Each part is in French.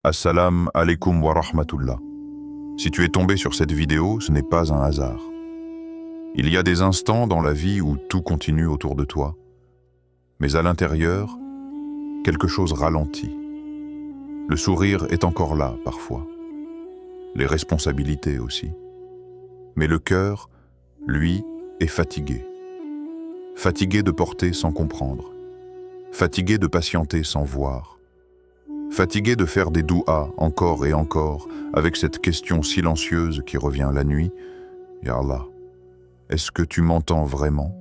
Assalam alaikum wa rahmatullah. Si tu es tombé sur cette vidéo, ce n'est pas un hasard. Il y a des instants dans la vie où tout continue autour de toi, mais à l'intérieur, quelque chose ralentit. Le sourire est encore là parfois, les responsabilités aussi. Mais le cœur, lui, est fatigué. Fatigué de porter sans comprendre, fatigué de patienter sans voir, fatigué de faire des douas encore et encore avec cette question silencieuse qui revient la nuit. Ya Allah, est-ce que tu m'entends vraiment?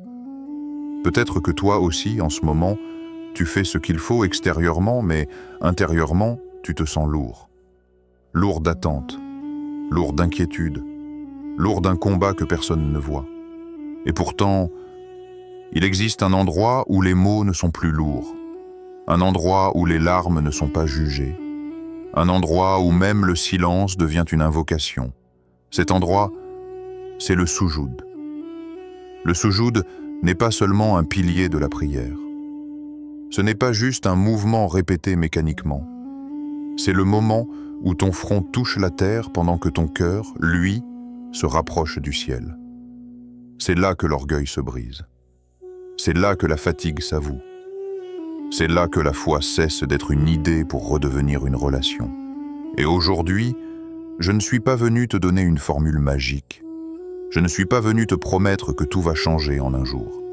Peut-être que toi aussi, en ce moment, tu fais ce qu'il faut extérieurement, mais intérieurement, tu te sens lourd. Lourd d'attente, lourd d'inquiétude, lourd d'un combat que personne ne voit. Et pourtant, il existe un endroit où les mots ne sont plus lourds, un endroit où les larmes ne sont pas jugées, un endroit où même le silence devient une invocation. Cet endroit, c'est le soujoud. Le soujoud n'est pas seulement un pilier de la prière. Ce n'est pas juste un mouvement répété mécaniquement. C'est le moment où ton front touche la terre pendant que ton cœur, lui, se rapproche du ciel. C'est là que l'orgueil se brise. C'est là que la fatigue s'avoue. C'est là que la foi cesse d'être une idée pour redevenir une relation. Et aujourd'hui, je ne suis pas venu te donner une formule magique. Je ne suis pas venu te promettre que tout va changer en un jour.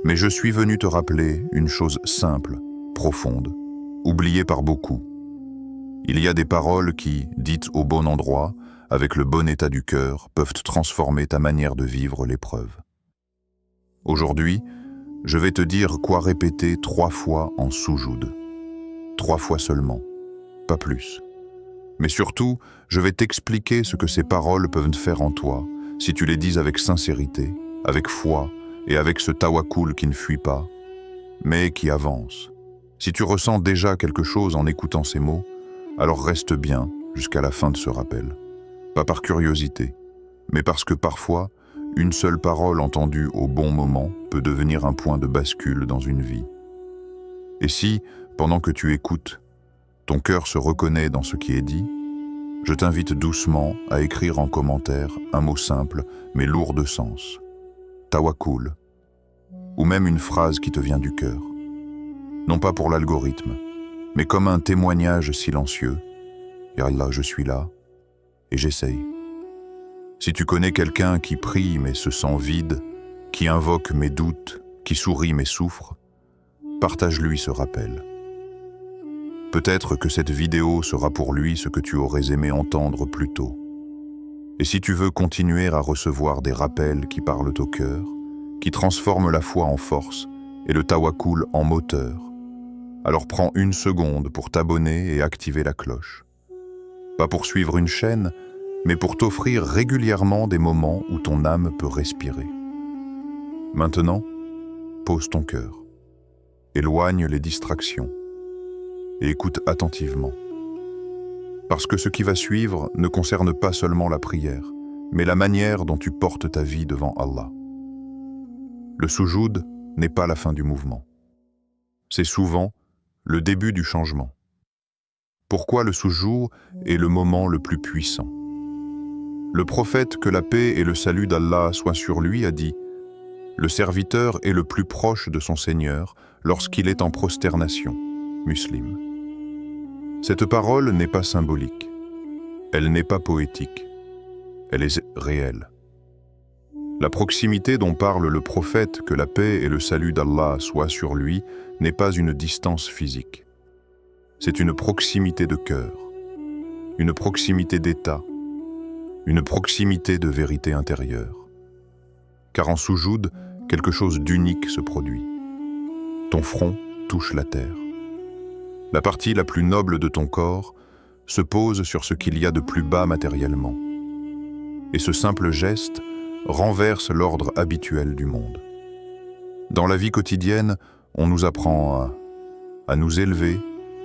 Mais je suis venu te rappeler une chose simple, profonde, oubliée par beaucoup. Il y a des paroles qui, dites au bon endroit, avec le bon état du cœur, peuvent transformer ta manière de vivre l'épreuve. Aujourd'hui, je vais te dire quoi répéter 3 fois en soujoud. 3 fois seulement, pas plus. Mais surtout, je vais t'expliquer ce que ces paroles peuvent faire en toi, si tu les dis avec sincérité, avec foi et avec ce tawakkul qui ne fuit pas, mais qui avance. Si tu ressens déjà quelque chose en écoutant ces mots, alors reste bien jusqu'à la fin de ce rappel. Pas par curiosité, mais parce que parfois, une seule parole entendue au bon moment peut devenir un point de bascule dans une vie. Et si, pendant que tu écoutes, ton cœur se reconnaît dans ce qui est dit, je t'invite doucement à écrire en commentaire un mot simple mais lourd de sens, tawakkul, ou même une phrase qui te vient du cœur. Non pas pour l'algorithme, mais comme un témoignage silencieux. Ya Allah, je suis là et j'essaye. Si tu connais quelqu'un qui prie mais se sent vide, qui invoque mes doutes, qui sourit mais souffre, partage-lui ce rappel. Peut-être que cette vidéo sera pour lui ce que tu aurais aimé entendre plus tôt. Et si tu veux continuer à recevoir des rappels qui parlent au cœur, qui transforment la foi en force et le tawakkul en moteur, alors prends 1 seconde pour t'abonner et activer la cloche. Pas pour suivre une chaîne, mais pour t'offrir régulièrement des moments où ton âme peut respirer. Maintenant, pose ton cœur, éloigne les distractions et écoute attentivement. Parce que ce qui va suivre ne concerne pas seulement la prière, mais la manière dont tu portes ta vie devant Allah. Le soujoud n'est pas la fin du mouvement. C'est souvent le début du changement. Pourquoi le soujoud est le moment le plus puissant? Le prophète, que la paix et le salut d'Allah soient sur lui, a dit « Le serviteur est le plus proche de son Seigneur lorsqu'il est en prosternation. » Muslim. Cette parole n'est pas symbolique. Elle n'est pas poétique. Elle est réelle. La proximité dont parle le prophète, que la paix et le salut d'Allah soient sur lui, n'est pas une distance physique. C'est une proximité de cœur, une proximité d'état, une proximité de vérité intérieure. Car en soujoud, quelque chose d'unique se produit. Ton front touche la terre. La partie la plus noble de ton corps se pose sur ce qu'il y a de plus bas matériellement. Et ce simple geste renverse l'ordre habituel du monde. Dans la vie quotidienne, on nous apprend à nous élever,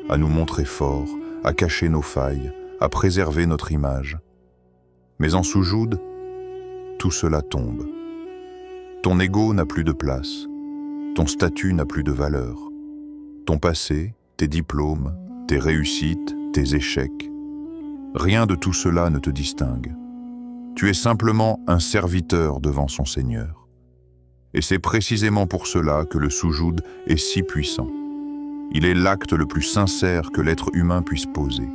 à nous montrer forts, à cacher nos failles, à préserver notre image. Mais en soujoud, tout cela tombe. Ton ego n'a plus de place, ton statut n'a plus de valeur. Ton passé, tes diplômes, tes réussites, tes échecs. Rien de tout cela ne te distingue. Tu es simplement un serviteur devant son Seigneur. Et c'est précisément pour cela que le soujoud est si puissant. Il est l'acte le plus sincère que l'être humain puisse poser.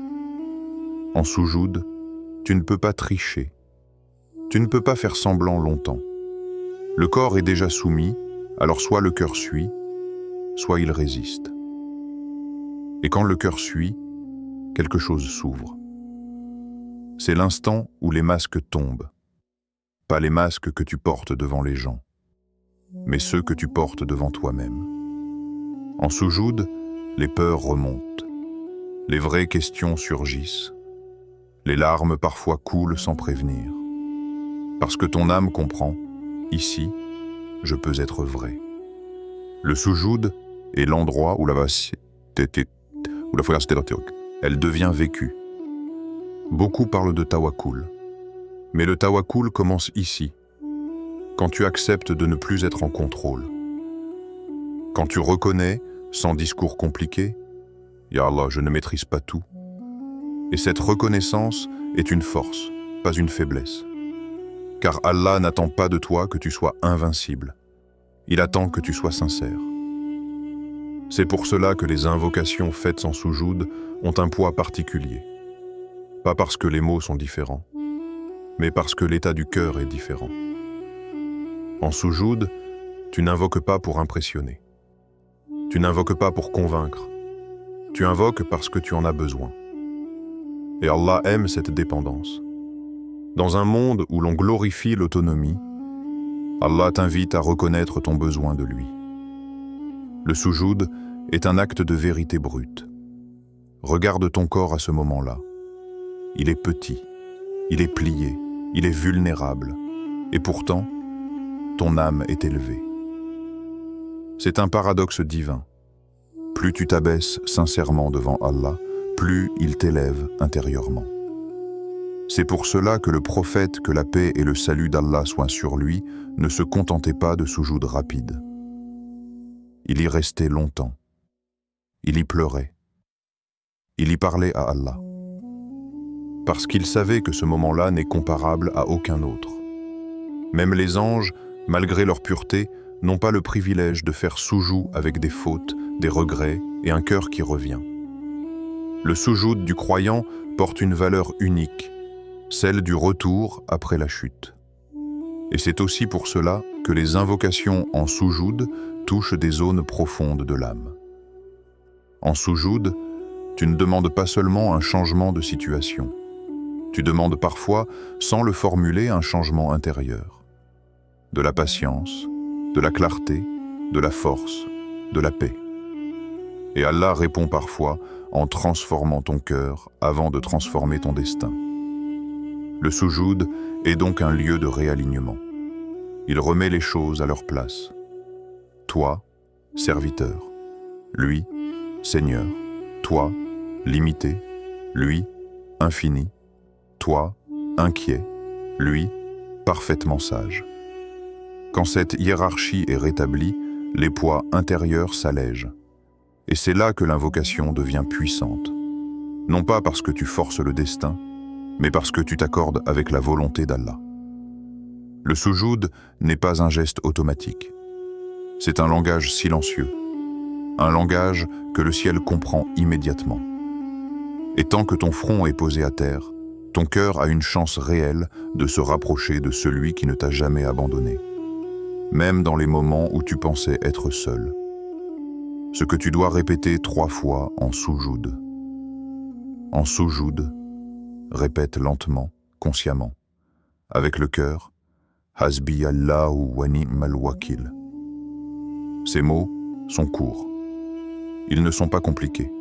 En soujoud, tu ne peux pas tricher. Tu ne peux pas faire semblant longtemps. Le corps est déjà soumis, alors soit le cœur suit, soit il résiste. Et quand le cœur suit, quelque chose s'ouvre. C'est l'instant où les masques tombent. Pas les masques que tu portes devant les gens, mais ceux que tu portes devant toi-même. En soujoud, les peurs remontent. Les vraies questions surgissent. Les larmes parfois coulent sans prévenir. Parce que ton âme comprend, ici, je peux être vrai. Le soujoud est l'endroit où elle devient vécue. Beaucoup parlent de tawakkul, mais le tawakkul commence ici, quand tu acceptes de ne plus être en contrôle. Quand tu reconnais, sans discours compliqué, « Ya Allah, je ne maîtrise pas tout ». Et cette reconnaissance est une force, pas une faiblesse. Car Allah n'attend pas de toi que tu sois invincible. Il attend que tu sois sincère. C'est pour cela que les invocations faites sans soujoud ont un poids particulier. Pas parce que les mots sont différents, mais parce que l'état du cœur est différent. En soujoud, tu n'invoques pas pour impressionner. Tu n'invoques pas pour convaincre. Tu invoques parce que tu en as besoin. Et Allah aime cette dépendance. Dans un monde où l'on glorifie l'autonomie, Allah t'invite à reconnaître ton besoin de lui. Le soujoud est un acte de vérité brute. Regarde ton corps à ce moment-là. Il est petit, il est plié, il est vulnérable, et pourtant, ton âme est élevée. C'est un paradoxe divin. Plus tu t'abaisses sincèrement devant Allah, plus il t'élève intérieurement. C'est pour cela que le prophète, que la paix et le salut d'Allah soient sur lui, ne se contentait pas de soujoud rapide. Il y restait longtemps. Il y pleurait. Il y parlait à Allah. Parce qu'il savait que ce moment-là n'est comparable à aucun autre. Même les anges, malgré leur pureté, n'ont pas le privilège de faire soujoud avec des fautes, des regrets et un cœur qui revient. Le soujoud du croyant porte une valeur unique, celle du retour après la chute. Et c'est aussi pour cela que les invocations en soujoud touchent des zones profondes de l'âme. En soujoud, tu ne demandes pas seulement un changement de situation. Tu demandes parfois, sans le formuler, un changement intérieur. De la patience, de la clarté, de la force, de la paix. Et Allah répond parfois en transformant ton cœur avant de transformer ton destin. Le soujoud est donc un lieu de réalignement. Il remet les choses à leur place. Toi, serviteur. Lui, Seigneur. Toi, limité. Lui, infini. Toi, inquiet. Lui, parfaitement sage. Quand cette hiérarchie est rétablie, les poids intérieurs s'allègent. Et c'est là que l'invocation devient puissante. Non pas parce que tu forces le destin, mais parce que tu t'accordes avec la volonté d'Allah. Le soujoud n'est pas un geste automatique. C'est un langage silencieux, un langage que le ciel comprend immédiatement. Et tant que ton front est posé à terre, ton cœur a une chance réelle de se rapprocher de celui qui ne t'a jamais abandonné, même dans les moments où tu pensais être seul. Ce que tu dois répéter 3 fois en soujoud. En soujoud, répète lentement, consciemment, avec le cœur, Hasbi Allahu wa ni'mal wakil. Ces mots sont courts. Ils ne sont pas compliqués,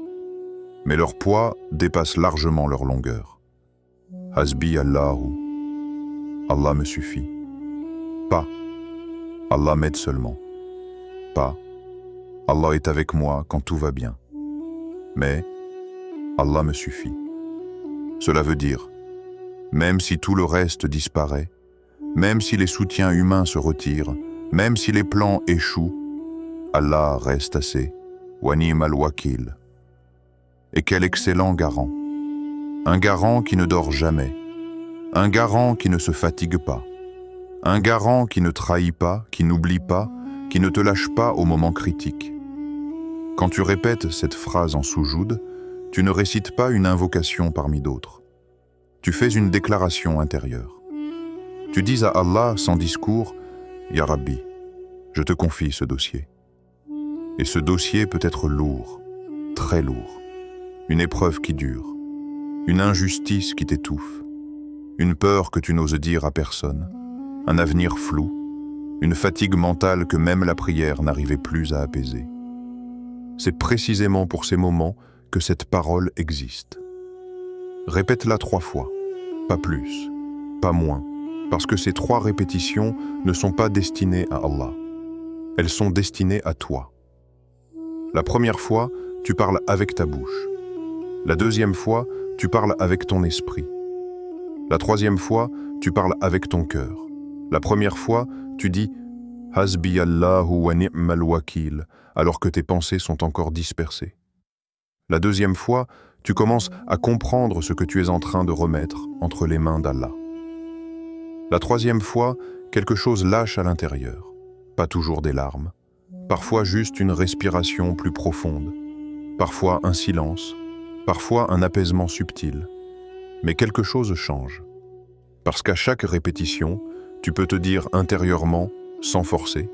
mais leur poids dépasse largement leur longueur. Hasbi Allahu, Allah me suffit. Pas, Allah m'aide seulement. Pas, Allah est avec moi quand tout va bien. Mais, Allah me suffit. Cela veut dire, même si tout le reste disparaît, même si les soutiens humains se retirent, même si les plans échouent, Allah reste assez. Wa ni'mal wakil. Et quel excellent garant. un garant qui ne dort jamais, un garant qui ne se fatigue pas, un garant qui ne trahit pas, qui n'oublie pas, qui ne te lâche pas au moment critique. Quand tu répètes cette phrase en soujoud, tu ne récites pas une invocation parmi d'autres. Tu fais une déclaration intérieure. Tu dis à Allah sans discours, « Ya Rabbi, je te confie ce dossier. » Et ce dossier peut être lourd, très lourd, une épreuve qui dure, une injustice qui t'étouffe, une peur que tu n'oses dire à personne, un avenir flou, une fatigue mentale que même la prière n'arrivait plus à apaiser. C'est précisément pour ces moments que cette parole existe. Répète-la 3 fois, pas plus, pas moins, parce que ces 3 répétitions ne sont pas destinées à Allah. Elles sont destinées à toi. La première fois, tu parles avec ta bouche. La deuxième fois, tu parles avec ton esprit. La troisième fois, tu parles avec ton cœur. La première fois, tu dis « Hasbi Allahu wa ni'mal wakil » alors que tes pensées sont encore dispersées. La deuxième fois, tu commences à comprendre ce que tu es en train de remettre entre les mains d'Allah. La troisième fois, quelque chose lâche à l'intérieur. Pas toujours des larmes, parfois juste une respiration plus profonde, parfois un silence, parfois un apaisement subtil. Mais quelque chose change. Parce qu'à chaque répétition, tu peux te dire intérieurement, sans forcer,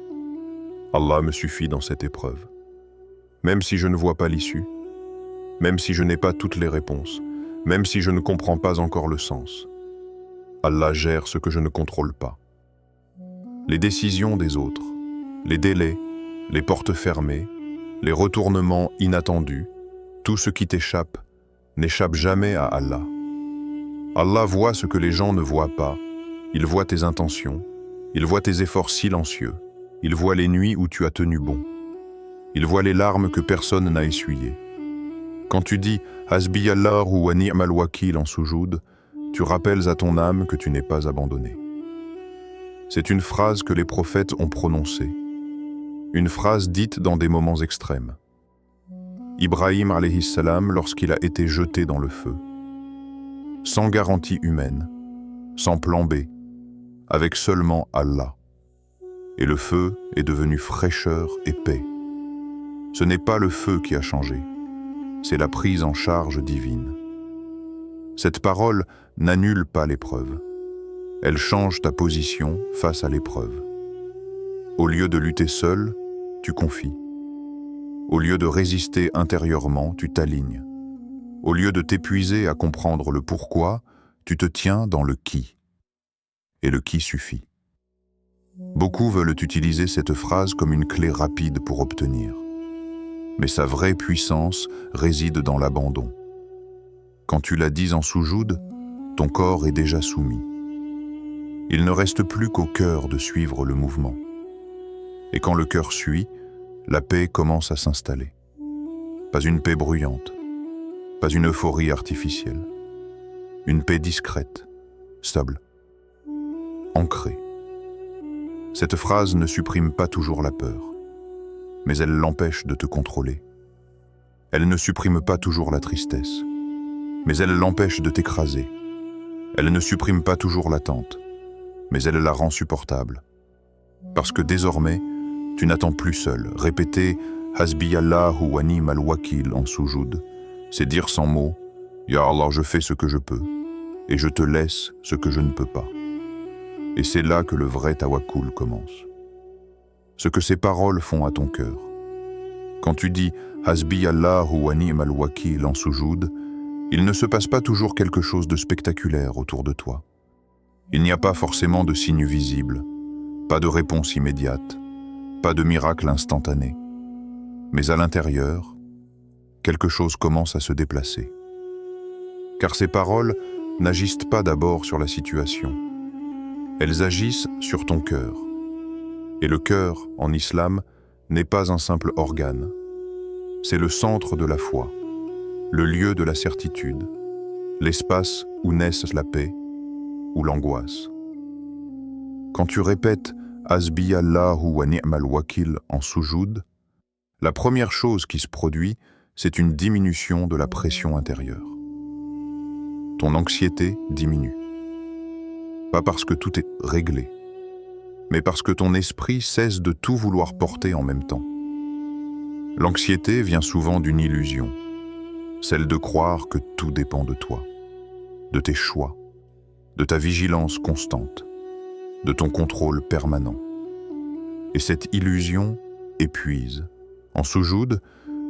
« Allah me suffit dans cette épreuve. Même si je ne vois pas l'issue, même si je n'ai pas toutes les réponses, même si je ne comprends pas encore le sens, Allah gère ce que je ne contrôle pas. Les décisions des autres, les délais, les portes fermées, les retournements inattendus, tout ce qui t'échappe n'échappe jamais à Allah. Allah voit ce que les gens ne voient pas, il voit tes intentions, il voit tes efforts silencieux, il voit les nuits où tu as tenu bon, il voit les larmes que personne n'a essuyées. Quand tu dis « Hasbi Allahu wa ni'mal wakil » en soujoud, tu rappelles à ton âme que tu n'es pas abandonné. C'est une phrase que les prophètes ont prononcée, une phrase dite dans des moments extrêmes. Ibrahim alayhi salam lorsqu'il a été jeté dans le feu, sans garantie humaine, sans plan B, avec seulement Allah. Et le feu est devenu fraîcheur et paix. Ce n'est pas le feu qui a changé, c'est la prise en charge divine. Cette parole n'annule pas l'épreuve. Elle change ta position face à l'épreuve. Au lieu de lutter seul, tu confies. Au lieu de résister intérieurement, tu t'alignes. Au lieu de t'épuiser à comprendre le pourquoi, tu te tiens dans le qui. Et le qui suffit. Beaucoup veulent utiliser cette phrase comme une clé rapide pour obtenir. Mais sa vraie puissance réside dans l'abandon. Quand tu la dis en soujoud, ton corps est déjà soumis. Il ne reste plus qu'au cœur de suivre le mouvement. Et quand le cœur suit, la paix commence à s'installer. Pas une paix bruyante, pas une euphorie artificielle. Une paix discrète, stable, ancrée. Cette phrase ne supprime pas toujours la peur, mais elle l'empêche de te contrôler. Elle ne supprime pas toujours la tristesse, mais elle l'empêche de t'écraser. Elle ne supprime pas toujours l'attente, mais elle la rend supportable. Parce que désormais, tu n'attends plus seul. Répéter « Hasbi Allahu wa ni'mal wakil » en soujoud, c'est dire sans mots « Ya Allah, je fais ce que je peux, et je te laisse ce que je ne peux pas. » Et c'est là que le vrai tawakkul commence. Ce que ces paroles font à ton cœur. Quand tu dis « Hasbi Allahu wa ni'mal wakil » en soujoud, il ne se passe pas toujours quelque chose de spectaculaire autour de toi. Il n'y a pas forcément de signes visibles, pas de réponse immédiate, pas de miracle instantané. Mais à l'intérieur, quelque chose commence à se déplacer. Car ces paroles n'agissent pas d'abord sur la situation. Elles agissent sur ton cœur. Et le cœur, en islam, n'est pas un simple organe. C'est le centre de la foi, le lieu de la certitude, l'espace où naissent la paix ou l'angoisse. Quand tu répètes « Hasbi Allahu wa ni'mal wakil » en soujoud, la première chose qui se produit, c'est une diminution de la pression intérieure. ton anxiété diminue. Pas parce que tout est réglé, mais parce que ton esprit cesse de tout vouloir porter en même temps. L'anxiété vient souvent d'une illusion, celle de croire que tout dépend de toi, de tes choix, de ta vigilance constante, de ton contrôle permanent. Et cette illusion épuise. En soujoud,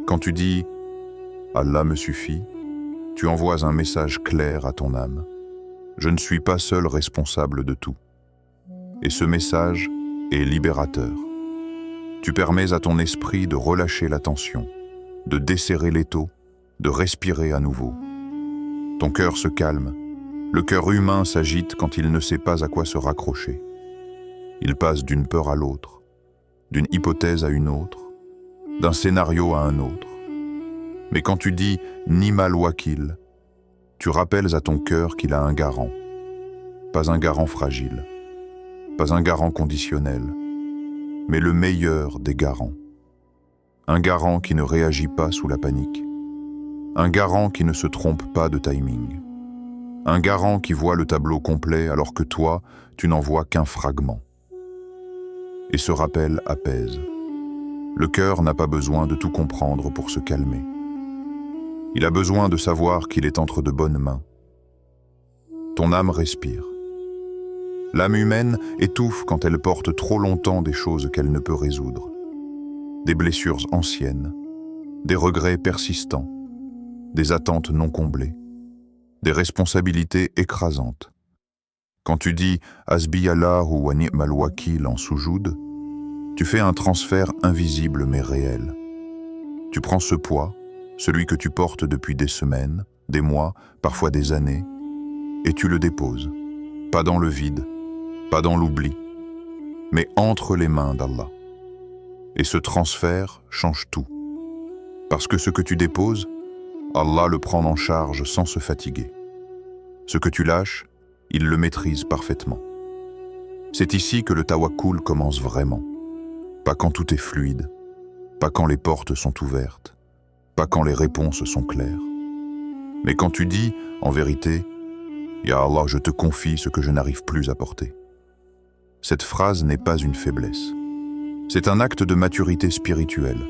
quand tu dis « Allah me suffit », tu envoies un message clair à ton âme. Je ne suis pas seul responsable de tout. Et ce message est libérateur. Tu permets à ton esprit de relâcher la tension, de desserrer l'étau, de respirer à nouveau. Ton cœur se calme. Le cœur humain s'agite quand il ne sait pas à quoi se raccrocher. Il passe d'une peur à l'autre, d'une hypothèse à une autre, d'un scénario à un autre. Mais quand tu dis « Ni'mal wakil », tu rappelles à ton cœur qu'il a un garant. Pas un garant fragile, pas un garant conditionnel, mais le meilleur des garants. Un garant qui ne réagit pas sous la panique. Un garant qui ne se trompe pas de timing. Un garant qui voit le tableau complet alors que toi, tu n'en vois qu'un fragment. Et ce rappel apaise. Le cœur n'a pas besoin de tout comprendre pour se calmer. Il a besoin de savoir qu'il est entre de bonnes mains. Ton âme respire. L'âme humaine étouffe quand elle porte trop longtemps des choses qu'elle ne peut résoudre. Des blessures anciennes, des regrets persistants, des attentes non comblées, des responsabilités écrasantes. Quand tu dis « Hasbi Allahu wa ni'mal wakil » en soujoud, tu fais un transfert invisible mais réel. Tu prends ce poids, celui que tu portes depuis des semaines, des mois, parfois des années, et tu le déposes, pas dans le vide, pas dans l'oubli, mais entre les mains d'Allah. Et ce transfert change tout, parce que ce que tu déposes, Allah le prend en charge sans se fatiguer. Ce que tu lâches, il le maîtrise parfaitement. C'est ici que le tawakkul commence vraiment. Pas quand tout est fluide, pas quand les portes sont ouvertes, pas quand les réponses sont claires. Mais quand tu dis, en vérité, « Ya Allah, je te confie ce que je n'arrive plus à porter ». Cette phrase n'est pas une faiblesse. C'est un acte de maturité spirituelle.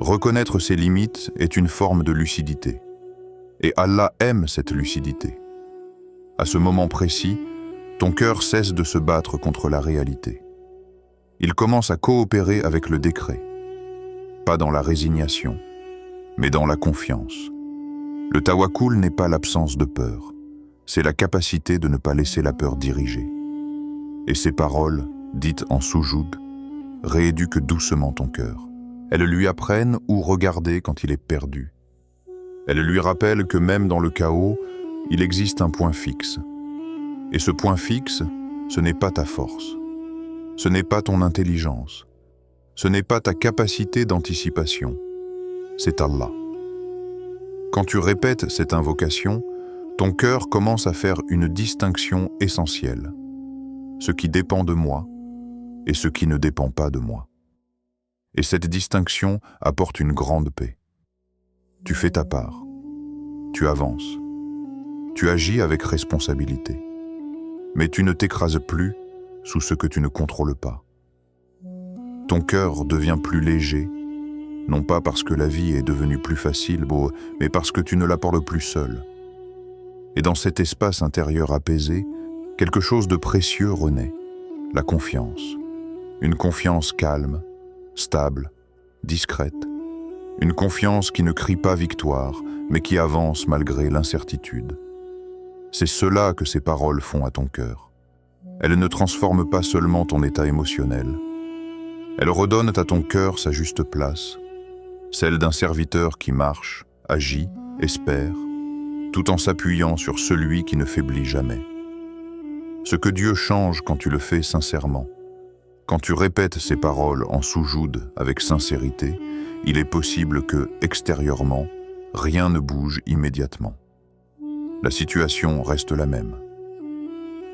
Reconnaître ses limites est une forme de lucidité. Et Allah aime cette lucidité. À ce moment précis, ton cœur cesse de se battre contre la réalité. Il commence à coopérer avec le décret. Pas dans la résignation, mais dans la confiance. Le tawakkul n'est pas l'absence de peur, c'est la capacité de ne pas laisser la peur diriger. Et ces paroles, dites en soujoud, rééduquent doucement ton cœur. Elles lui apprennent où regarder quand il est perdu. Elles lui rappellent que même dans le chaos, il existe un point fixe. Et ce point fixe, ce n'est pas ta force. Ce n'est pas ton intelligence. Ce n'est pas ta capacité d'anticipation. C'est Allah. Quand tu répètes cette invocation, ton cœur commence à faire une distinction essentielle. Ce qui dépend de moi et ce qui ne dépend pas de moi. Et cette distinction apporte une grande paix. Tu fais ta part. Tu avances. Tu agis avec responsabilité. Mais tu ne t'écrases plus sous ce que tu ne contrôles pas. Ton cœur devient plus léger, non pas parce que la vie est devenue plus facile, mais parce que tu ne la portes plus seul. Et dans cet espace intérieur apaisé, quelque chose de précieux renaît, la confiance. Une confiance calme, stable, discrète. Une confiance qui ne crie pas victoire, mais qui avance malgré l'incertitude. C'est cela que ces paroles font à ton cœur. Elles ne transforment pas seulement ton état émotionnel. Elles redonnent à ton cœur sa juste place, celle d'un serviteur qui marche, agit, espère, tout en s'appuyant sur celui qui ne faiblit jamais. Ce que Dieu change quand tu le fais sincèrement, quand tu répètes ces paroles en soujoud avec sincérité, il est possible que, extérieurement, rien ne bouge immédiatement. La situation reste la même.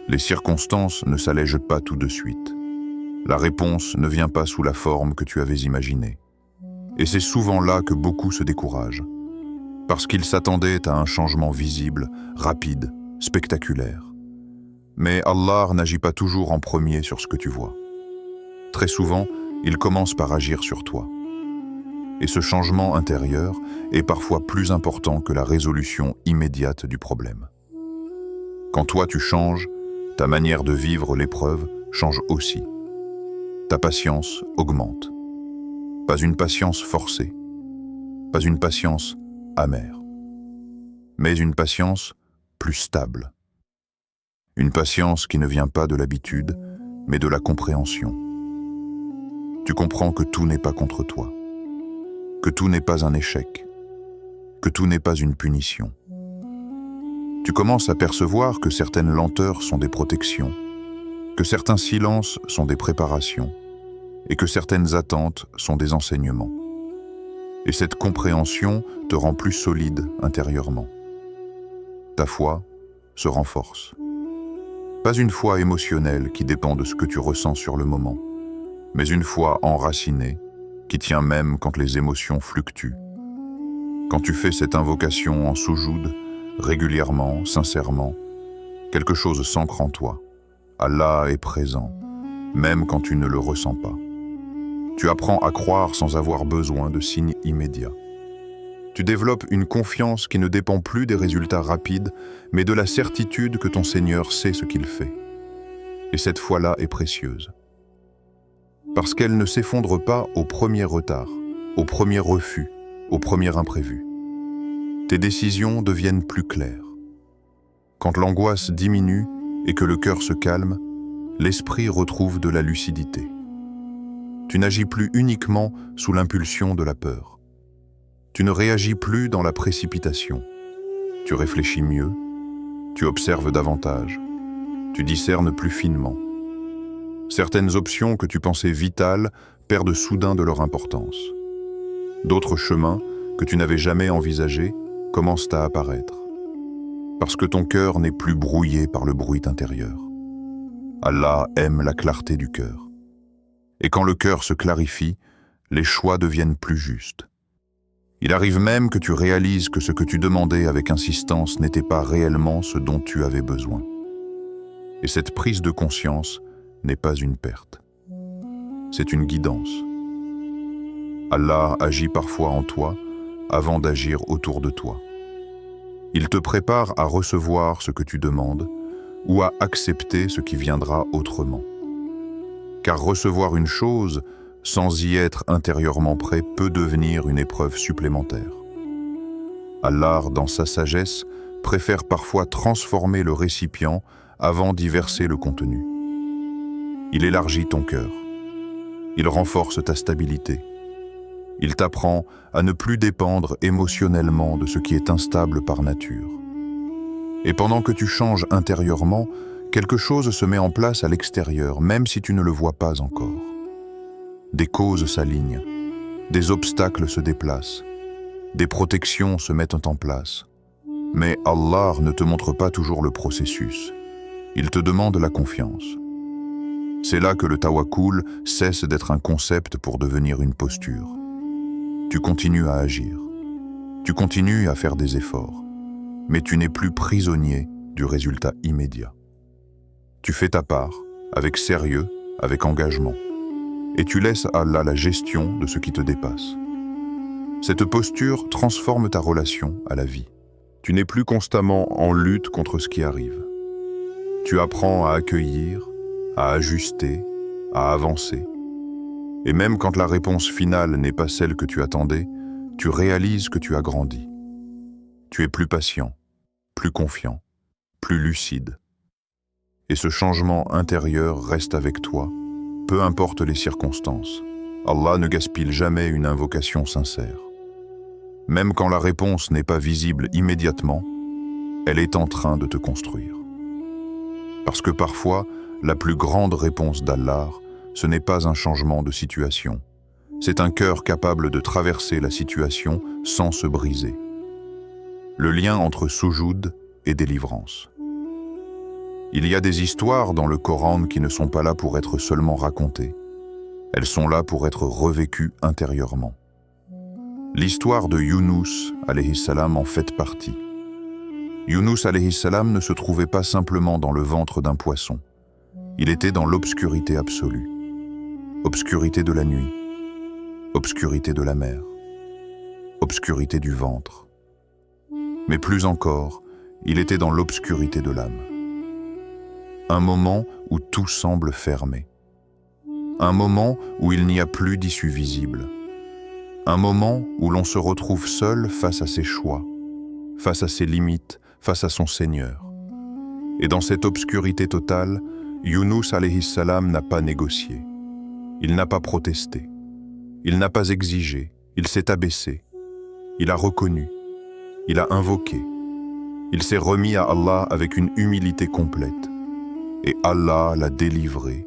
Les circonstances ne s'allègent pas tout de suite. La réponse ne vient pas sous la forme que tu avais imaginée. Et c'est souvent là que beaucoup se découragent. parce qu'ils s'attendaient à un changement visible, rapide, spectaculaire. Mais Allah n'agit pas toujours en premier sur ce que tu vois. Très souvent, il commence par agir sur toi. Et ce changement intérieur est parfois plus important que la résolution immédiate du problème. Quand toi tu changes, ta manière de vivre l'épreuve change aussi. Ta patience augmente. Pas une patience forcée, pas une patience amère, mais une patience plus stable. Une patience qui ne vient pas de l'habitude, mais de la compréhension. Tu comprends que tout n'est pas contre toi, que tout n'est pas un échec, que tout n'est pas une punition. Tu commences à percevoir que certaines lenteurs sont des protections, que certains silences sont des préparations, et que certaines attentes sont des enseignements. Et cette compréhension te rend plus solide intérieurement. Ta foi se renforce. Pas une foi émotionnelle qui dépend de ce que tu ressens sur le moment, mais une foi enracinée qui tient même quand les émotions fluctuent. Quand tu fais cette invocation en soujoud, régulièrement, sincèrement, quelque chose s'ancre en toi. Allah est présent, même quand tu ne le ressens pas. Tu apprends à croire sans avoir besoin de signes immédiats. Tu développes une confiance qui ne dépend plus des résultats rapides, mais de la certitude que ton Seigneur sait ce qu'il fait. Et cette foi-là est précieuse. Parce qu'elle ne s'effondre pas au premier retard, au premier refus, au premier imprévu. Tes décisions deviennent plus claires. Quand l'angoisse diminue et que le cœur se calme, l'esprit retrouve de la lucidité. Tu n'agis plus uniquement sous l'impulsion de la peur. Tu ne réagis plus dans la précipitation. Tu réfléchis mieux, tu observes davantage, tu discernes plus finement. Certaines options que tu pensais vitales perdent soudain de leur importance. D'autres chemins que tu n'avais jamais envisagés commencent à apparaître. Parce que ton cœur n'est plus brouillé par le bruit intérieur. Allah aime la clarté du cœur. Et quand le cœur se clarifie, les choix deviennent plus justes. Il arrive même que tu réalises que ce que tu demandais avec insistance n'était pas réellement ce dont tu avais besoin. Et cette prise de conscience n'est pas une perte. C'est une guidance. Allah agit parfois en toi avant d'agir autour de toi. Il te prépare à recevoir ce que tu demandes ou à accepter ce qui viendra autrement. Car recevoir une chose sans y être intérieurement prêt peut devenir une épreuve supplémentaire. Allah, dans sa sagesse, préfère parfois transformer le récipient avant d'y verser le contenu. Il élargit ton cœur. Il renforce ta stabilité. Il t'apprend à ne plus dépendre émotionnellement de ce qui est instable par nature. Et pendant que tu changes intérieurement, quelque chose se met en place à l'extérieur, même si tu ne le vois pas encore. Des causes s'alignent, des obstacles se déplacent, des protections se mettent en place. Mais Allah ne te montre pas toujours le processus. Il te demande la confiance. C'est là que le tawakkul cesse d'être un concept pour devenir une posture. Tu continues à agir. Tu continues à faire des efforts. Mais tu n'es plus prisonnier du résultat immédiat. Tu fais ta part, avec sérieux, avec engagement. Et tu laisses Allah la gestion de ce qui te dépasse. Cette posture transforme ta relation à la vie. Tu n'es plus constamment en lutte contre ce qui arrive. Tu apprends à accueillir, à ajuster, à avancer. Et même quand la réponse finale n'est pas celle que tu attendais, tu réalises que tu as grandi. Tu es plus patient, plus confiant, plus lucide. Et ce changement intérieur reste avec toi, peu importe les circonstances. Allah ne gaspille jamais une invocation sincère. Même quand la réponse n'est pas visible immédiatement, elle est en train de te construire. Parce que parfois, la plus grande réponse d'Allah, ce n'est pas un changement de situation. C'est un cœur capable de traverser la situation sans se briser. Le lien entre soujoud et délivrance. Il y a des histoires dans le Coran qui ne sont pas là pour être seulement racontées. Elles sont là pour être revécues intérieurement. L'histoire de Younous alayhi salam en fait partie. Younous alayhi salam ne se trouvait pas simplement dans le ventre d'un poisson. Il était dans l'obscurité absolue. Obscurité de la nuit, obscurité de la mer, obscurité du ventre. Mais plus encore, il était dans l'obscurité de l'âme. Un moment où tout semble fermé. Un moment où il n'y a plus d'issue visible. Un moment où l'on se retrouve seul face à ses choix, face à ses limites, face à son Seigneur. Et dans cette obscurité totale, Younous alayhi salam n'a pas négocié. Il n'a pas protesté. Il n'a pas exigé. Il s'est abaissé. Il a reconnu. Il a invoqué. Il s'est remis à Allah avec une humilité complète. Et Allah l'a délivré.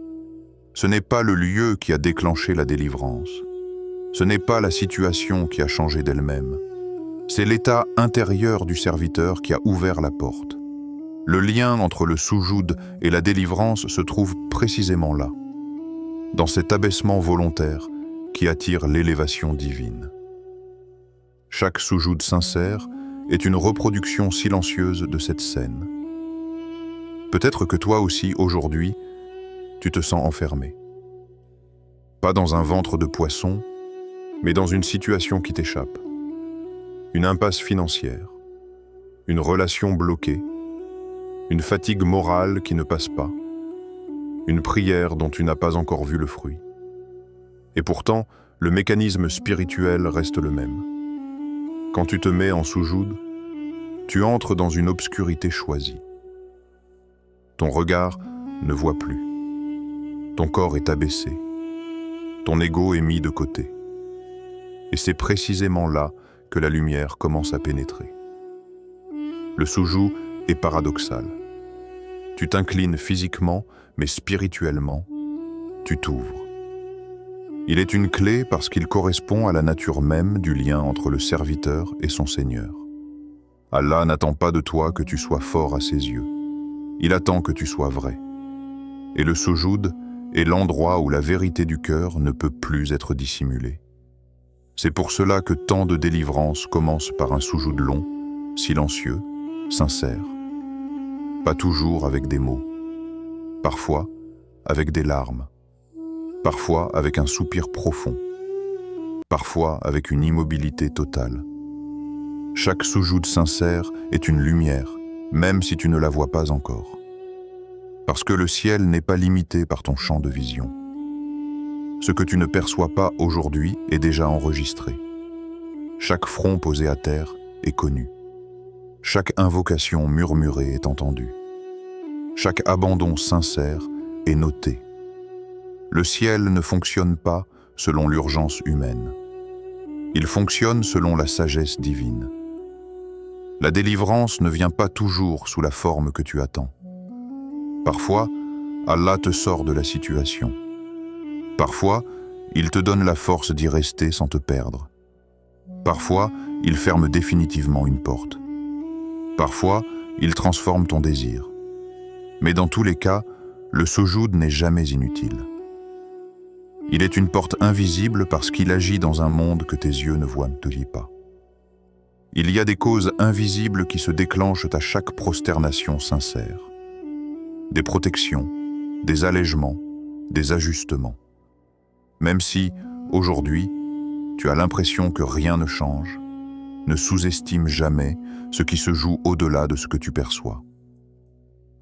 Ce n'est pas le lieu qui a déclenché la délivrance. Ce n'est pas la situation qui a changé d'elle-même. C'est l'état intérieur du serviteur qui a ouvert la porte. Le lien entre le soujoud et la délivrance se trouve précisément là, dans cet abaissement volontaire qui attire l'élévation divine. Chaque soujoud sincère est une reproduction silencieuse de cette scène. Peut-être que toi aussi, aujourd'hui, tu te sens enfermé. Pas dans un ventre de poisson, mais dans une situation qui t'échappe. Une impasse financière, une relation bloquée, une fatigue morale qui ne passe pas, une prière dont tu n'as pas encore vu le fruit. Et pourtant, le mécanisme spirituel reste le même. Quand tu te mets en soujoud, tu entres dans une obscurité choisie. Ton regard ne voit plus. Ton corps est abaissé. Ton ego est mis de côté. Et c'est précisément là que la lumière commence à pénétrer. Le soujoud est paradoxal. Tu t'inclines physiquement, mais spirituellement, tu t'ouvres. Il est une clé parce qu'il correspond à la nature même du lien entre le serviteur et son Seigneur. Allah n'attend pas de toi que tu sois fort à ses yeux. Il attend que tu sois vrai. Et le soujoud est l'endroit où la vérité du cœur ne peut plus être dissimulée. C'est pour cela que tant de délivrances commencent par un soujoud long, silencieux, sincère. Pas toujours avec des mots. Parfois avec des larmes. Parfois avec un soupir profond. Parfois avec une immobilité totale. Chaque soujoud sincère est une lumière, même si tu ne la vois pas encore. Parce que le ciel n'est pas limité par ton champ de vision. Ce que tu ne perçois pas aujourd'hui est déjà enregistré. Chaque front posé à terre est connu. Chaque invocation murmurée est entendue. Chaque abandon sincère est noté. Le ciel ne fonctionne pas selon l'urgence humaine. Il fonctionne selon la sagesse divine. La délivrance ne vient pas toujours sous la forme que tu attends. Parfois, Allah te sort de la situation. Parfois, il te donne la force d'y rester sans te perdre. Parfois, il ferme définitivement une porte. Parfois, il transforme ton désir. Mais dans tous les cas, le soujoud n'est jamais inutile. Il est une porte invisible parce qu'il agit dans un monde que tes yeux ne voient pas. Il y a des causes invisibles qui se déclenchent à chaque prosternation sincère. Des protections, des allègements, des ajustements. Même si, aujourd'hui, tu as l'impression que rien ne change, ne sous-estime jamais ce qui se joue au-delà de ce que tu perçois.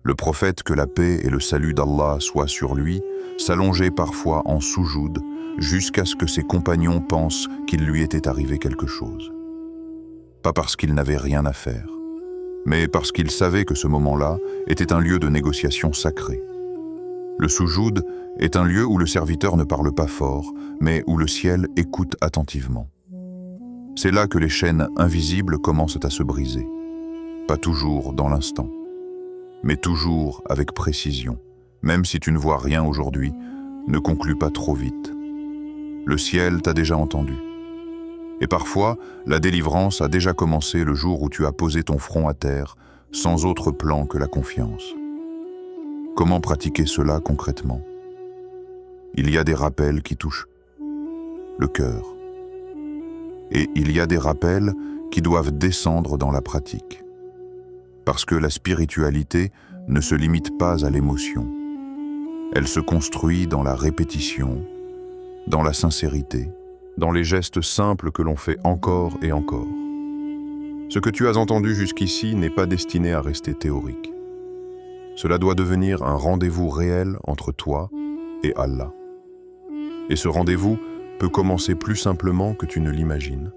Le prophète, que la paix et le salut d'Allah soient sur lui, s'allongeait parfois en soujoud jusqu'à ce que ses compagnons pensent qu'il lui était arrivé quelque chose. Pas parce qu'il n'avait rien à faire, mais parce qu'il savait que ce moment-là était un lieu de négociation sacré. Le soujoud est un lieu où le serviteur ne parle pas fort, mais où le ciel écoute attentivement. C'est là que les chaînes invisibles commencent à se briser. Pas toujours dans l'instant, mais toujours avec précision. Même si tu ne vois rien aujourd'hui, ne conclus pas trop vite. Le ciel t'a déjà entendu. Et parfois, la délivrance a déjà commencé le jour où tu as posé ton front à terre, sans autre plan que la confiance. Comment pratiquer cela concrètement? Il y a des rappels qui touchent le cœur. Et il y a des rappels qui doivent descendre dans la pratique. Parce que la spiritualité ne se limite pas à l'émotion. Elle se construit dans la répétition, dans la sincérité, dans les gestes simples que l'on fait encore et encore. Ce que tu as entendu jusqu'ici n'est pas destiné à rester théorique. Cela doit devenir un rendez-vous réel entre toi et Allah. Et ce rendez-vous peut commencer plus simplement que tu ne l'imagines.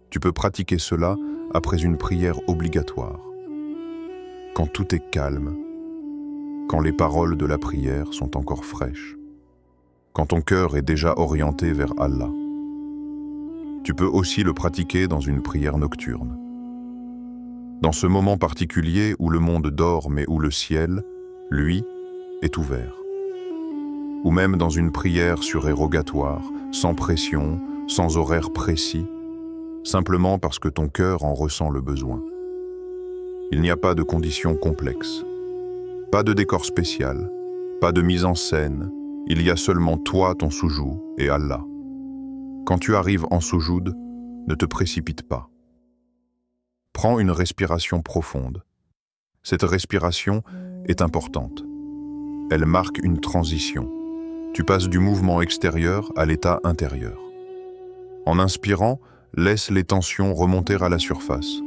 Tu peux pratiquer cela après une prière obligatoire. Quand tout est calme, quand les paroles de la prière sont encore fraîches, quand ton cœur est déjà orienté vers Allah. Tu peux aussi le pratiquer dans une prière nocturne. Dans ce moment particulier où le monde dort mais où le ciel, lui, est ouvert. Ou même dans une prière surérogatoire, sans pression, sans horaire précis, simplement parce que ton cœur en ressent le besoin. Il n'y a pas de conditions complexes, pas de décor spécial, pas de mise en scène, il y a seulement toi, ton soujoud, et Allah. Quand tu arrives en soujoud, ne te précipite pas. Prends une respiration profonde. Cette respiration est importante. Elle marque une transition. Tu passes du mouvement extérieur à l'état intérieur. En inspirant, laisse les tensions remonter à la surface.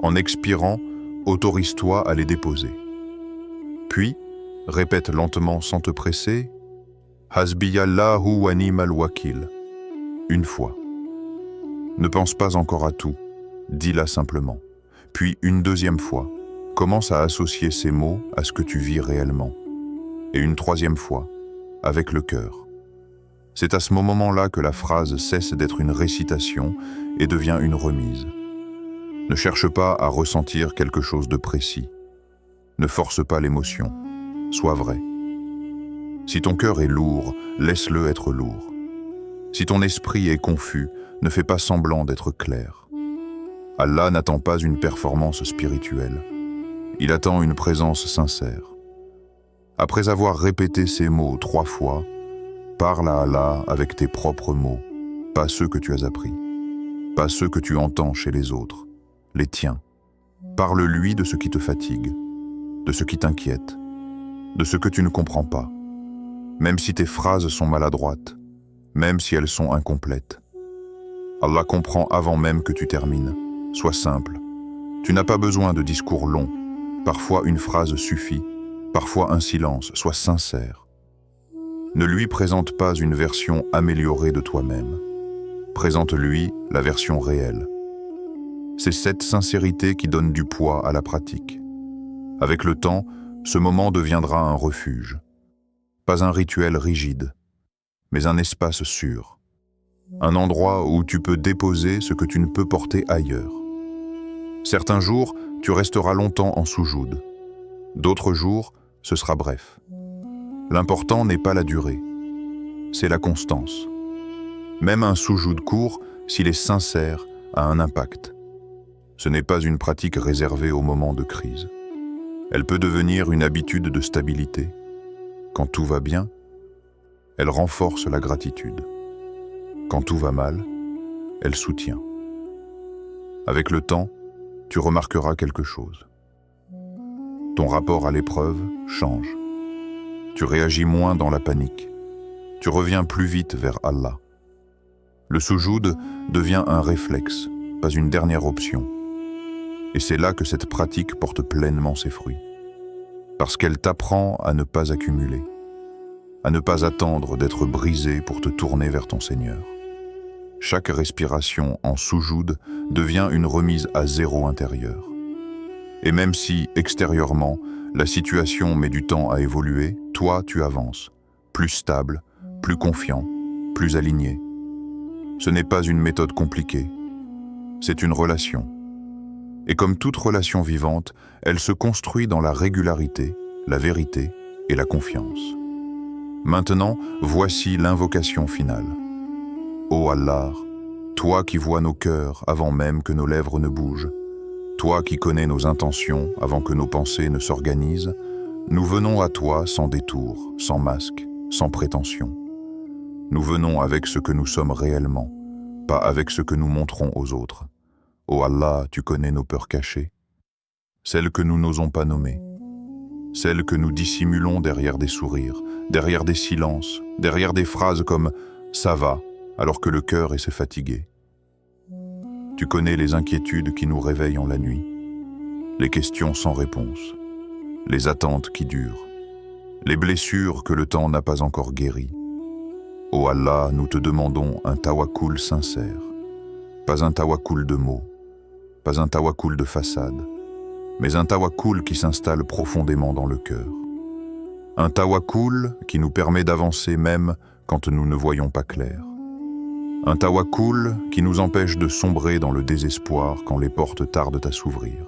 En expirant, autorise-toi à les déposer. Puis, répète lentement sans te presser, « Hasbiyallahu wa ni'mal wakil » une fois. Ne pense pas encore à tout, dis-la simplement. Puis une deuxième fois, commence à associer ces mots à ce que tu vis réellement. Et une troisième fois, avec le cœur. C'est à ce moment-là que la phrase cesse d'être une récitation et devient une remise. Ne cherche pas à ressentir quelque chose de précis. Ne force pas l'émotion. Sois vrai. Si ton cœur est lourd, laisse-le être lourd. Si ton esprit est confus, ne fais pas semblant d'être clair. Allah n'attend pas une performance spirituelle. Il attend une présence sincère. Après avoir répété ces mots 3 fois, parle à Allah avec tes propres mots, pas ceux que tu as appris, pas ceux que tu entends chez les autres, les tiens. Parle-lui de ce qui te fatigue, de ce qui t'inquiète, de ce que tu ne comprends pas, même si tes phrases sont maladroites, même si elles sont incomplètes. Allah comprend avant même que tu termines. Sois simple. Tu n'as pas besoin de discours longs. Parfois une phrase suffit, parfois un silence. Sois sincère. Ne lui présente pas une version améliorée de toi-même. Présente-lui la version réelle. C'est cette sincérité qui donne du poids à la pratique. Avec le temps, ce moment deviendra un refuge. Pas un rituel rigide, mais un espace sûr. Un endroit où tu peux déposer ce que tu ne peux porter ailleurs. Certains jours, tu resteras longtemps en soujoud. D'autres jours, ce sera bref. L'important n'est pas la durée, c'est la constance. Même un soujoud court, s'il est sincère, a un impact. Ce n'est pas une pratique réservée aux moments de crise. Elle peut devenir une habitude de stabilité. Quand tout va bien, elle renforce la gratitude. Quand tout va mal, elle soutient. Avec le temps, tu remarqueras quelque chose. Ton rapport à l'épreuve change. Tu réagis moins dans la panique. Tu reviens plus vite vers Allah. Le soujoud devient un réflexe, pas une dernière option. Et c'est là que cette pratique porte pleinement ses fruits. Parce qu'elle t'apprend à ne pas accumuler, à ne pas attendre d'être brisé pour te tourner vers ton Seigneur. Chaque respiration en soujoud devient une remise à zéro intérieur. Et même si, extérieurement, la situation met du temps à évoluer, toi, tu avances, plus stable, plus confiant, plus aligné. Ce n'est pas une méthode compliquée, c'est une relation. Et comme toute relation vivante, elle se construit dans la régularité, la vérité et la confiance. Maintenant, voici l'invocation finale. Ô Allah, toi qui vois nos cœurs avant même que nos lèvres ne bougent, toi qui connais nos intentions avant que nos pensées ne s'organisent, nous venons à toi sans détour, sans masque, sans prétention. Nous venons avec ce que nous sommes réellement, pas avec ce que nous montrons aux autres. Ô Allah, tu connais nos peurs cachées, celles que nous n'osons pas nommer, celles que nous dissimulons derrière des sourires, derrière des silences, derrière des phrases comme « ça va » alors que le cœur essaie fatigué. Tu connais les inquiétudes qui nous réveillent en la nuit, les questions sans réponse, les attentes qui durent, les blessures que le temps n'a pas encore guéries. Ô Allah, nous te demandons un tawakkul sincère, pas un tawakkul de mots, pas un tawakkul de façade, mais un tawakkul qui s'installe profondément dans le cœur. Un tawakkul qui nous permet d'avancer même quand nous ne voyons pas clair. Un tawakkul qui nous empêche de sombrer dans le désespoir quand les portes tardent à s'ouvrir.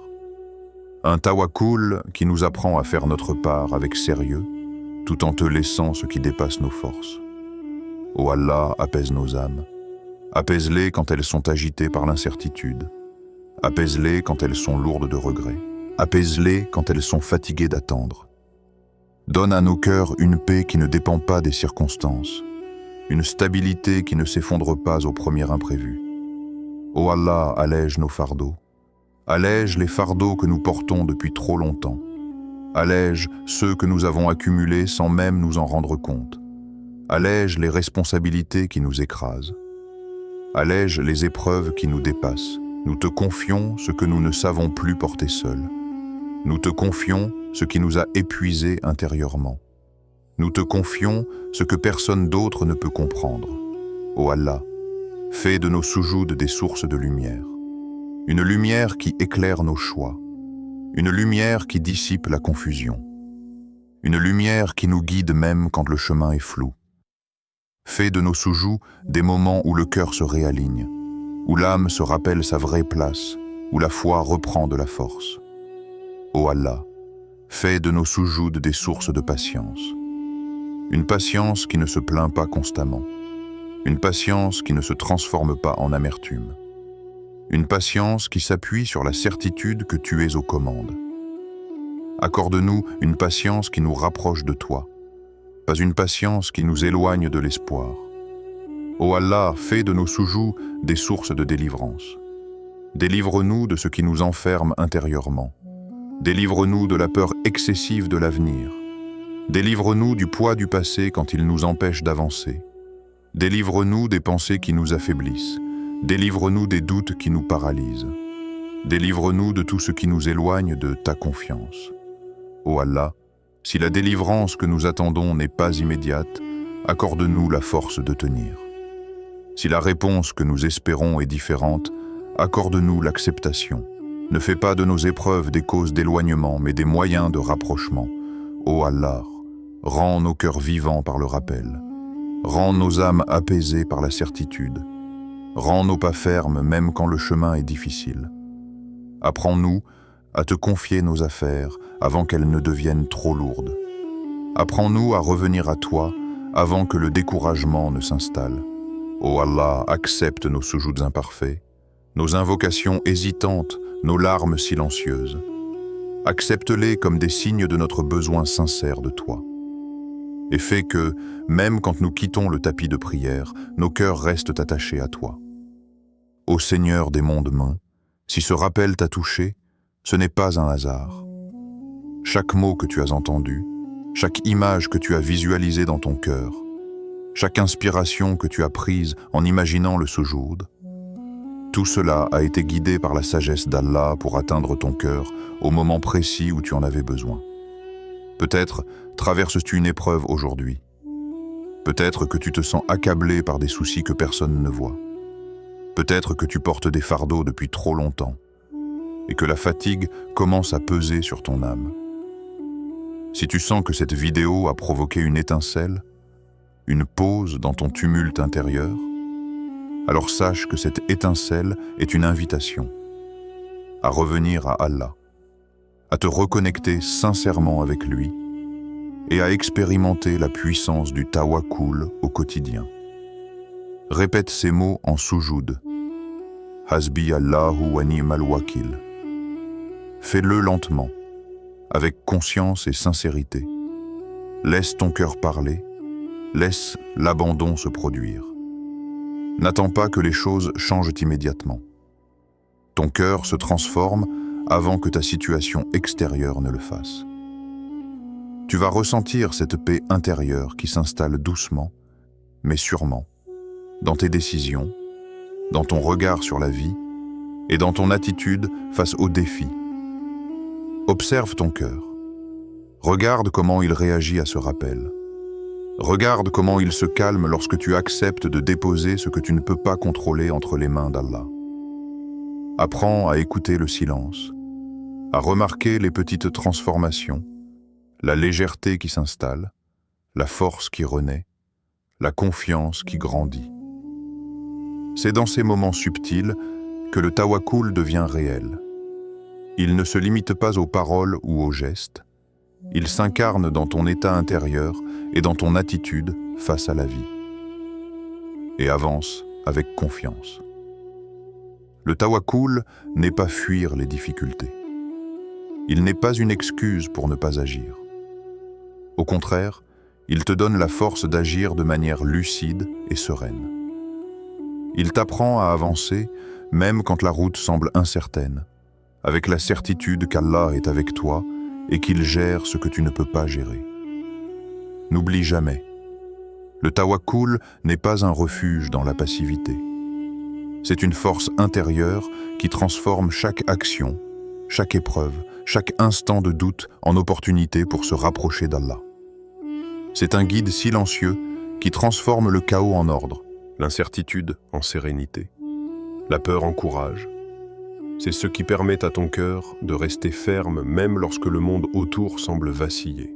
Un tawakkul qui nous apprend à faire notre part avec sérieux, tout en te laissant ce qui dépasse nos forces. Ô Allah, apaise nos âmes. Apaise-les quand elles sont agitées par l'incertitude. Apaise-les quand elles sont lourdes de regrets. Apaise-les quand elles sont fatiguées d'attendre. Donne à nos cœurs une paix qui ne dépend pas des circonstances, une stabilité qui ne s'effondre pas au premier imprévu. Ô Allah, allège nos fardeaux. Allège les fardeaux que nous portons depuis trop longtemps. Allège ceux que nous avons accumulés sans même nous en rendre compte. Allège les responsabilités qui nous écrasent. Allège les épreuves qui nous dépassent. Nous te confions ce que nous ne savons plus porter seuls. Nous te confions ce qui nous a épuisés intérieurement. Nous te confions ce que personne d'autre ne peut comprendre. Ô Allah, fais de nos soujouds des sources de lumière. Une lumière qui éclaire nos choix. Une lumière qui dissipe la confusion. Une lumière qui nous guide même quand le chemin est flou. Fais de nos soujouds des moments où le cœur se réaligne, où l'âme se rappelle sa vraie place, où la foi reprend de la force. Ô Allah, fais de nos soujouds des sources de patience. Une patience qui ne se plaint pas constamment. Une patience qui ne se transforme pas en amertume. Une patience qui s'appuie sur la certitude que tu es aux commandes. Accorde-nous une patience qui nous rapproche de toi, pas une patience qui nous éloigne de l'espoir. Ô Allah, fais de nos soujouds des sources de délivrance. Délivre-nous de ce qui nous enferme intérieurement. Délivre-nous de la peur excessive de l'avenir. Délivre-nous du poids du passé quand il nous empêche d'avancer. Délivre-nous des pensées qui nous affaiblissent. Délivre-nous des doutes qui nous paralysent. Délivre-nous de tout ce qui nous éloigne de ta confiance. Ô Allah, si la délivrance que nous attendons n'est pas immédiate, accorde-nous la force de tenir. Si la réponse que nous espérons est différente, accorde-nous l'acceptation. Ne fais pas de nos épreuves des causes d'éloignement, mais des moyens de rapprochement. Ô Allah, rends nos cœurs vivants par le rappel. Rends nos âmes apaisées par la certitude. Rends nos pas fermes même quand le chemin est difficile. Apprends-nous à te confier nos affaires avant qu'elles ne deviennent trop lourdes. Apprends-nous à revenir à toi avant que le découragement ne s'installe. Ô Allah, accepte nos soujouds imparfaits, nos invocations hésitantes, nos larmes silencieuses. Accepte-les comme des signes de notre besoin sincère de toi. Et fais que, même quand nous quittons le tapis de prière, nos cœurs restent attachés à toi. Ô Seigneur des mondes mains, si ce rappel t'a touché, ce n'est pas un hasard. Chaque mot que tu as entendu, chaque image que tu as visualisée dans ton cœur, chaque inspiration que tu as prise en imaginant le soujoud, tout cela a été guidé par la sagesse d'Allah pour atteindre ton cœur au moment précis où tu en avais besoin. Peut-être traverses-tu une épreuve aujourd'hui. Peut-être que tu te sens accablé par des soucis que personne ne voit. Peut-être que tu portes des fardeaux depuis trop longtemps et que la fatigue commence à peser sur ton âme. Si tu sens que cette vidéo a provoqué une étincelle, une pause dans ton tumulte intérieur, alors sache que cette étincelle est une invitation à revenir à Allah, à te reconnecter sincèrement avec lui et à expérimenter la puissance du tawakkul au quotidien. Répète ces mots en soujoud. Hasbi Allahu wa ni'mal wakil. Fais-le lentement, avec conscience et sincérité. Laisse ton cœur parler, laisse l'abandon se produire. N'attends pas que les choses changent immédiatement. Ton cœur se transforme avant que ta situation extérieure ne le fasse. Tu vas ressentir cette paix intérieure qui s'installe doucement, mais sûrement, dans tes décisions, dans ton regard sur la vie et dans ton attitude face aux défis. Observe ton cœur. Regarde comment il réagit à ce rappel. Regarde comment il se calme lorsque tu acceptes de déposer ce que tu ne peux pas contrôler entre les mains d'Allah. Apprends à écouter le silence, à remarquer les petites transformations, la légèreté qui s'installe, la force qui renaît, la confiance qui grandit. C'est dans ces moments subtils que le tawakkul devient réel. Il ne se limite pas aux paroles ou aux gestes, il s'incarne dans ton état intérieur et dans ton attitude face à la vie. Et avance avec confiance. Le tawakkul n'est pas fuir les difficultés. Il n'est pas une excuse pour ne pas agir. Au contraire, il te donne la force d'agir de manière lucide et sereine. Il t'apprend à avancer même quand la route semble incertaine, avec la certitude qu'Allah est avec toi et qu'il gère ce que tu ne peux pas gérer. N'oublie jamais, le tawakkul n'est pas un refuge dans la passivité. C'est une force intérieure qui transforme chaque action, chaque épreuve, chaque instant de doute en opportunité pour se rapprocher d'Allah. C'est un guide silencieux qui transforme le chaos en ordre, l'incertitude en sérénité, la peur en courage. C'est ce qui permet à ton cœur de rester ferme même lorsque le monde autour semble vaciller.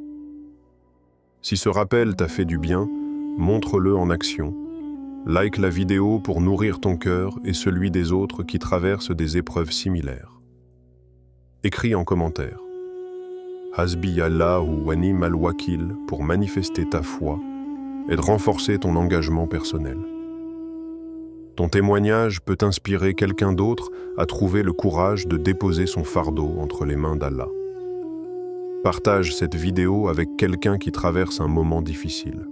Si ce rappel t'a fait du bien, montre-le en action. Like la vidéo pour nourrir ton cœur et celui des autres qui traversent des épreuves similaires. Écris en commentaire « Hasbi Allahu wa ni'mal wakil » pour manifester ta foi et de renforcer ton engagement personnel. Ton témoignage peut inspirer quelqu'un d'autre à trouver le courage de déposer son fardeau entre les mains d'Allah. Partage cette vidéo avec quelqu'un qui traverse un moment difficile.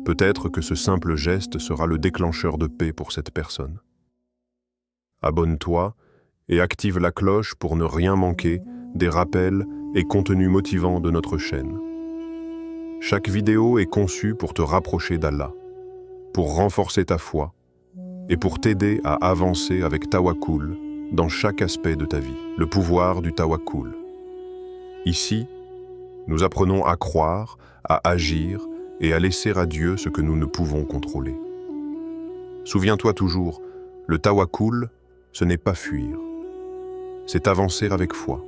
Peut-être que ce simple geste sera le déclencheur de paix pour cette personne. Abonne-toi et active la cloche pour ne rien manquer des rappels et contenus motivants de notre chaîne. Chaque vidéo est conçue pour te rapprocher d'Allah, pour renforcer ta foi et pour t'aider à avancer avec tawakkul dans chaque aspect de ta vie. Le pouvoir du tawakkul. Ici, nous apprenons à croire, à agir et à laisser à Dieu ce que nous ne pouvons contrôler. Souviens-toi toujours, le tawakkul, ce n'est pas fuir. C'est avancer avec foi.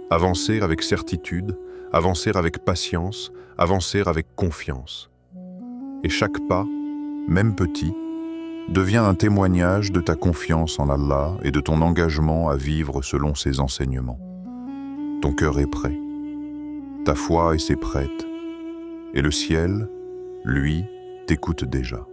Avancer avec certitude, avancer avec patience, avancer avec confiance. Et chaque pas, même petit, devient un témoignage de ta confiance en Allah et de ton engagement à vivre selon ses enseignements. Ton cœur est prêt, ta foi est prête, et le ciel, lui, t'écoute déjà.